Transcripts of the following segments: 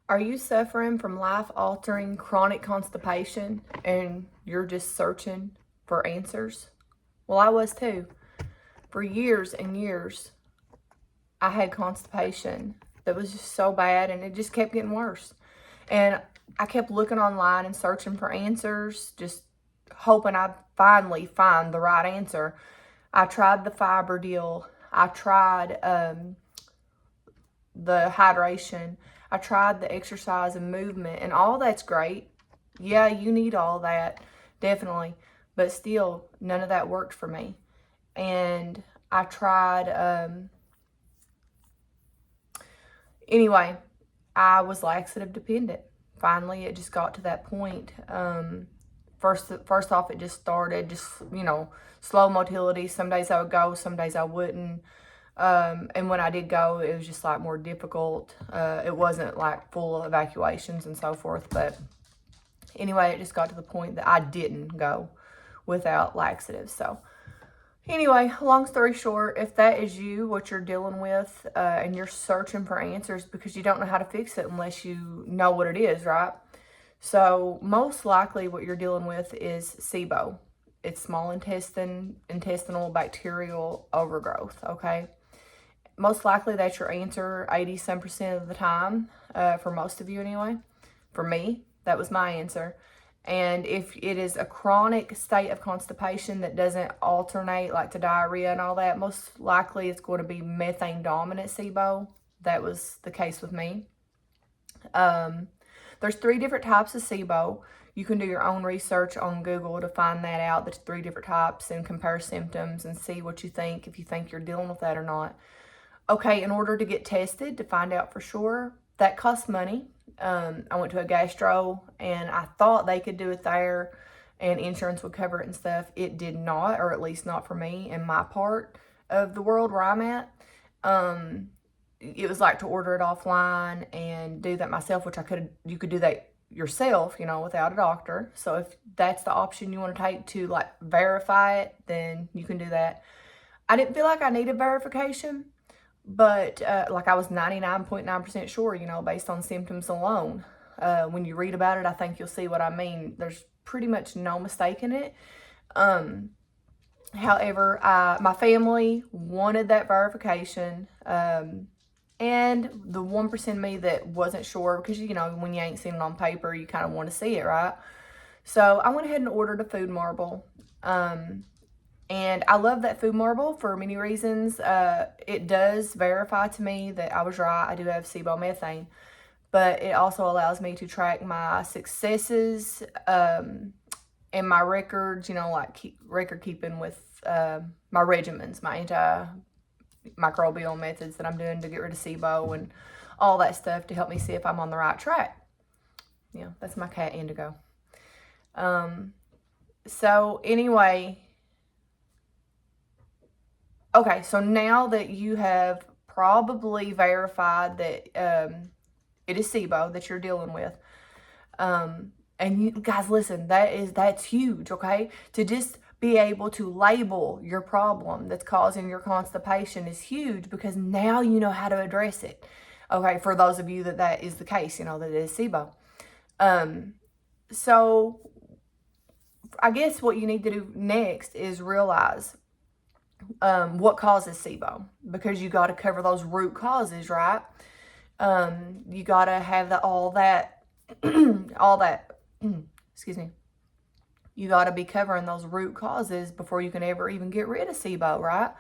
Are you suffering from life-altering chronic constipation and you're just searching for answers? Well, I was too. For years and years, I had constipation that was just so bad and it just kept getting worse. And I kept looking online and searching for answers, just hoping I'd finally find the right answer. I tried the fiber deal. I tried the hydration. I tried the exercise and movement, and all that's great. Yeah, you need all that, definitely. But still, none of that worked for me. And I tried, anyway, I was laxative dependent. Finally, it just got to that point. First off, it just started slow motility. Some days I would go, some days I wouldn't. And when I did go, it was just like more difficult. It wasn't like full evacuations and so forth. But anyway, it just got to the point that I didn't go without laxatives. So anyway, long story short, if that is you, what you're dealing with, and you're searching for answers because you don't know how to fix it unless you know what it is, right? So most likely what you're dealing with is Sibo. It's small intestinal bacterial overgrowth, okay? Most likely that's your answer 80% of the time, for most of you anyway. For me, that was my answer. And if it is a chronic state of constipation that doesn't alternate like to diarrhea and all that, most likely it's going to be methane dominant SIBO. That was the case with me. There's 3 different types of SIBO. You can do your own research on Google to find that out. There's 3 different types and compare symptoms and see what you think, if you think you're dealing with that or not. Okay, in order to get tested to find out for sure, that costs money. I went to a gastro and I thought they could do it there and insurance would cover it and stuff. It did not, or at least not for me in my part of the world where I'm at. It was like to order it offline and do that myself, which you could do that yourself, without a doctor. So if that's the option you want to take to like verify it, then you can do that. I didn't feel like I needed verification. But like I was 99.9% sure, based on symptoms alone. When you read about it, I think you'll see what I mean. There's pretty much no mistake in it. However, my family wanted that verification. And the 1% of me that wasn't sure, because, when you ain't seen it on paper, you kind of want to see it, right? So I went ahead and ordered a food marble. And I love that food marble for many reasons. It does verify to me that I was right. I do have SIBO methane. But it also allows me to track my successes and my records, record keeping with my regimens, my antimicrobial methods that I'm doing to get rid of SIBO and all that stuff to help me see if I'm on the right track. Yeah, that's my cat, Indigo. So anyway... Okay, so now that you have probably verified that it is SIBO that you're dealing with, and you guys, listen, that's huge, okay? To just be able to label your problem that's causing your constipation is huge because now you know how to address it. Okay, for those of you that is the case, that it is SIBO. So I guess what you need to do next is realize what causes SIBO, because you got to cover those root causes, right? You got to have all that, excuse me. You got to be covering those root causes before you can ever even get rid of SIBO, right?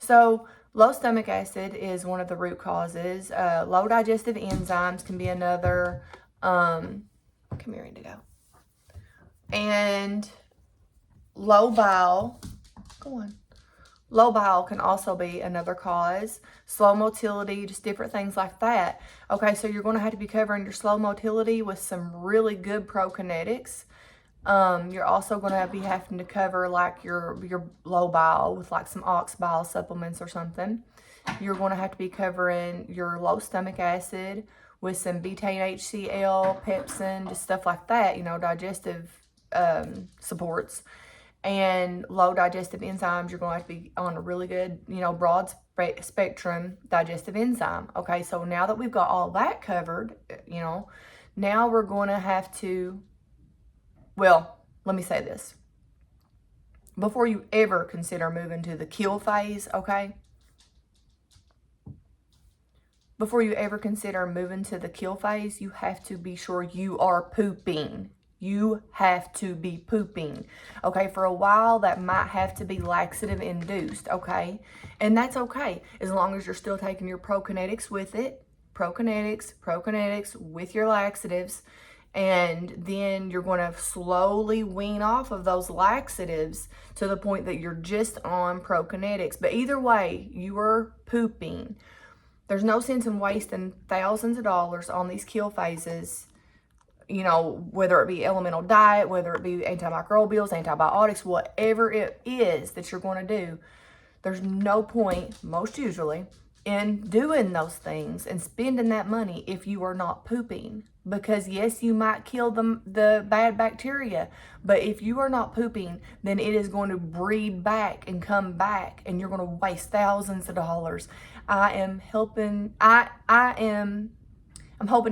So low stomach acid is one of the root causes. Low digestive enzymes can be another. Come here, Indigo. And low bowel. Go on. Low bowel can also be another cause. Slow motility, just different things like that. Okay, so you're going to have to be covering your slow motility with some really good prokinetics. You're also going to be having to cover like your low bowel with like some ox bile supplements or something. You're going to have to be covering your low stomach acid with some betaine HCl, pepsin, just stuff like that, digestive supports. And low digestive enzymes, you're going to have to be on a really good, broad spectrum digestive enzyme. Okay, so now that we've got all that covered, you know, now we're going to have to, well, let me say this. Before you ever consider moving to the kill phase, okay? Before you ever consider moving to the kill phase, you have to be sure you are pooping. You have to be pooping. Okay, for a while that might have to be laxative induced, okay? And that's okay, as long as you're still taking your prokinetics with it. Prokinetics with your laxatives. And then you're going to slowly wean off of those laxatives to the point that you're just on prokinetics. But either way, you are pooping. There's no sense in wasting thousands of dollars on these kill phases, you know, whether it be elemental diet, whether it be antimicrobials, antibiotics, whatever it is that you're going to do. There's no point, most usually, in doing those things and spending that money if you are not pooping. Because yes, you might kill the bad bacteria, but if you are not pooping, then it is going to breed back and come back, and you're going to waste thousands of dollars. I'm hoping to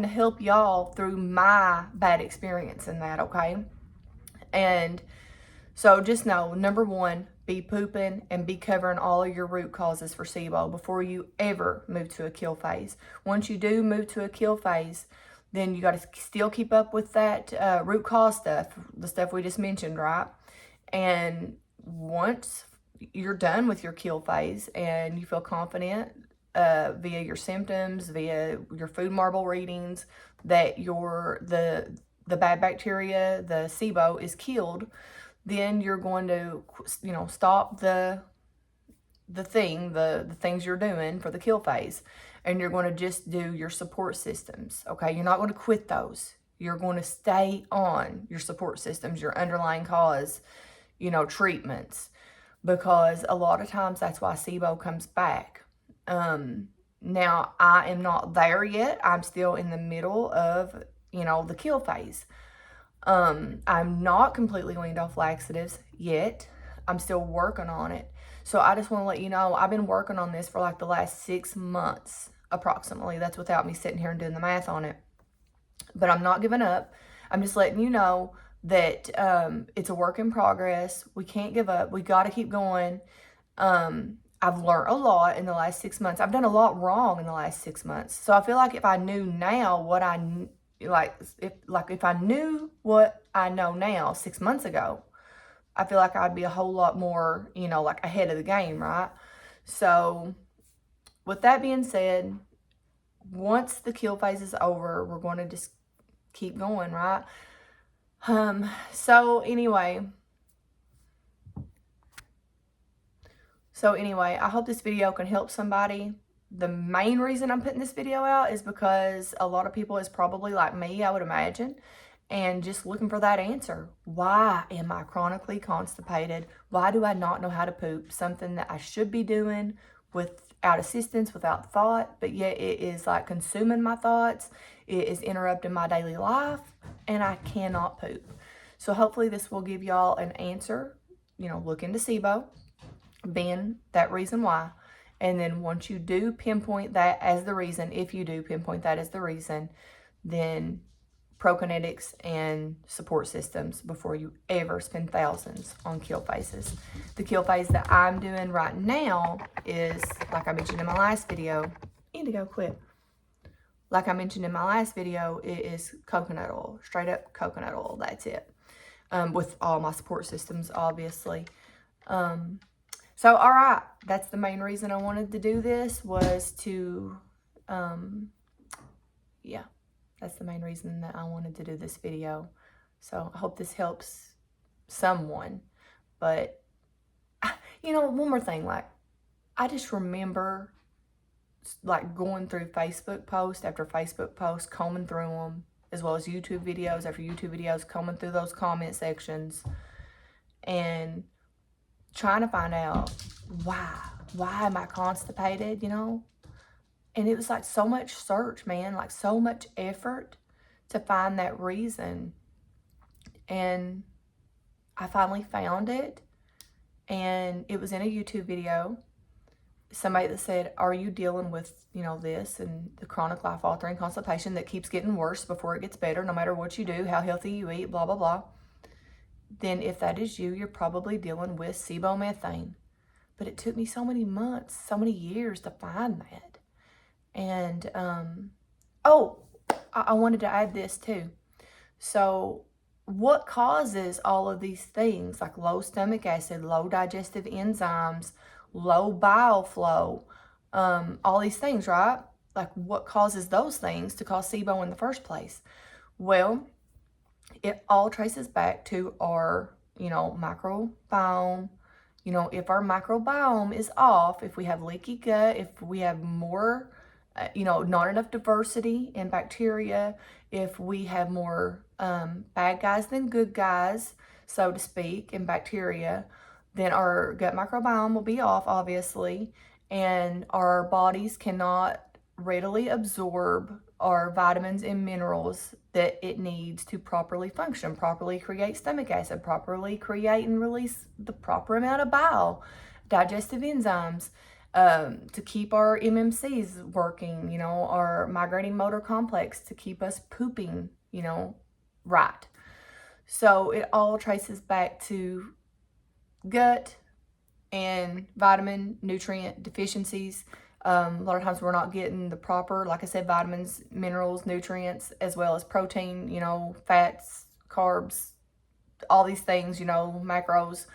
help y'all through my bad experience in that, okay? And so just know, number one, be pooping and be covering all of your root causes for Sibo before you ever move to a kill phase. Once you do move to a kill phase, then you got to still keep up with that root cause stuff, the stuff we just mentioned, right? And once you're done with your kill phase and you feel confident via your symptoms, via your food marble readings, that the bad bacteria, the Sibo, is killed, then you're going to, you know, stop the things you're doing for the kill phase, and you're going to just do your support systems, okay? You're not going to quit those. You're going to stay on your support systems, your underlying cause, you know, treatments, because a lot of times that's why Sibo comes back. Now, I am not there yet. I'm still in the middle of, you know, the kill phase. I'm not completely weaned off laxatives yet. I'm still working on it. So I just want to let you know, I've been working on this for like the last 6 months, approximately. That's without me sitting here and doing the math on it. But I'm not giving up. I'm just letting you know that it's a work in progress. We can't give up. We got to keep going. I've learned a lot in the last 6 months. I've done a lot wrong in the last 6 months. So I feel like if I knew now what if I knew what I know now 6 months ago, I feel like I'd be a whole lot more, you know, like ahead of the game, right? So with that being said, once the kill phase is over, we're going to just keep going, right? So anyway, I hope this video can help somebody. The main reason I'm putting this video out is because a lot of people is probably like me, I would imagine, and just looking for that answer. Why am I chronically constipated? Why do I not know how to poop? Something that I should be doing without assistance, without thought, but yet it is like consuming my thoughts. It is interrupting my daily life, and I cannot poop. So hopefully this will give y'all an answer. You know, look into Sibo, being that reason why. And then once you do pinpoint that as the reason, if you do pinpoint that as the reason, then prokinetics and support systems before you ever spend thousands on kill phases. The kill phase that I'm doing right now is, like I mentioned in my last video, Indigo, quit. Like I mentioned in my last video, it is coconut oil, straight up coconut oil, that's it. With all my support systems, obviously. So, all right, that's the main reason I wanted to do this, was to, yeah, that's the main reason that I wanted to do this video. So, I hope this helps someone. But, you know, one more thing, like, I just remember, like, going through Facebook post after Facebook post, combing through them, as well as YouTube videos after YouTube videos, combing through those comment sections, and trying to find out why am I constipated, you know? And it was like so much search, man, like so much effort to find that reason. And I finally found it, and it was in a YouTube video. somebody that said, are you dealing with, this and the chronic life-altering constipation that keeps getting worse before it gets better, no matter what you do, how healthy you eat, blah, blah, blah. Then if that is you, you're probably dealing with Sibo methane. But it took me so many months, so many years to find that. And, I wanted to add this too. So what causes all of these things, like low stomach acid, low digestive enzymes, low bile flow, all these things, right? Like what causes those things to cause SIBO in the first place? Well, it all traces back to our, microbiome. If our microbiome is off, if we have leaky gut, if we have more, not enough diversity in bacteria, if we have more bad guys than good guys, so to speak, in bacteria, then our gut microbiome will be off, obviously, and our bodies cannot readily absorb our vitamins and minerals that it needs to properly function, properly create stomach acid, properly create and release the proper amount of bile, digestive enzymes, to keep our MMCs working, our migrating motor complex to keep us pooping, right. So it all traces back to gut and vitamin, nutrient deficiencies. A lot of times we're not getting the proper, like I said, vitamins, minerals, nutrients, as well as protein, fats, carbs, all these things, macros,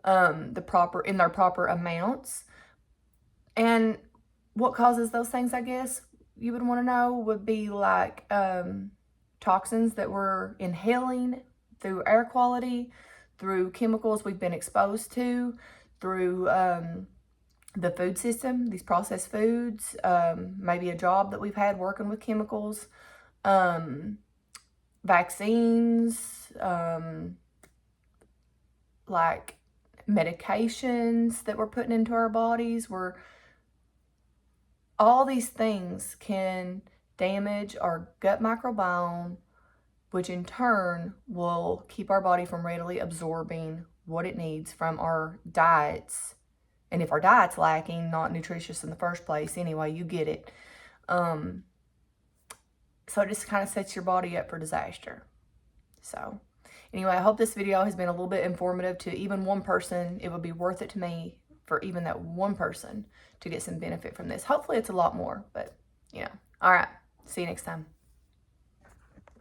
in their proper amounts. And what causes those things, I guess, you would want to know, would be like toxins that we're inhaling through air quality, through chemicals we've been exposed to, through the food system, these processed foods, maybe a job that we've had working with chemicals, vaccines, like medications that we're putting into our bodies. All these things can damage our gut microbiome, which in turn will keep our body from readily absorbing what it needs from our diets. And if our diet's lacking, not nutritious in the first place, anyway, you get it. So it just kind of sets your body up for disaster. So anyway, I hope this video has been a little bit informative to even one person. It would be worth it to me for even that one person to get some benefit from this. Hopefully it's a lot more, but all right. See you next time.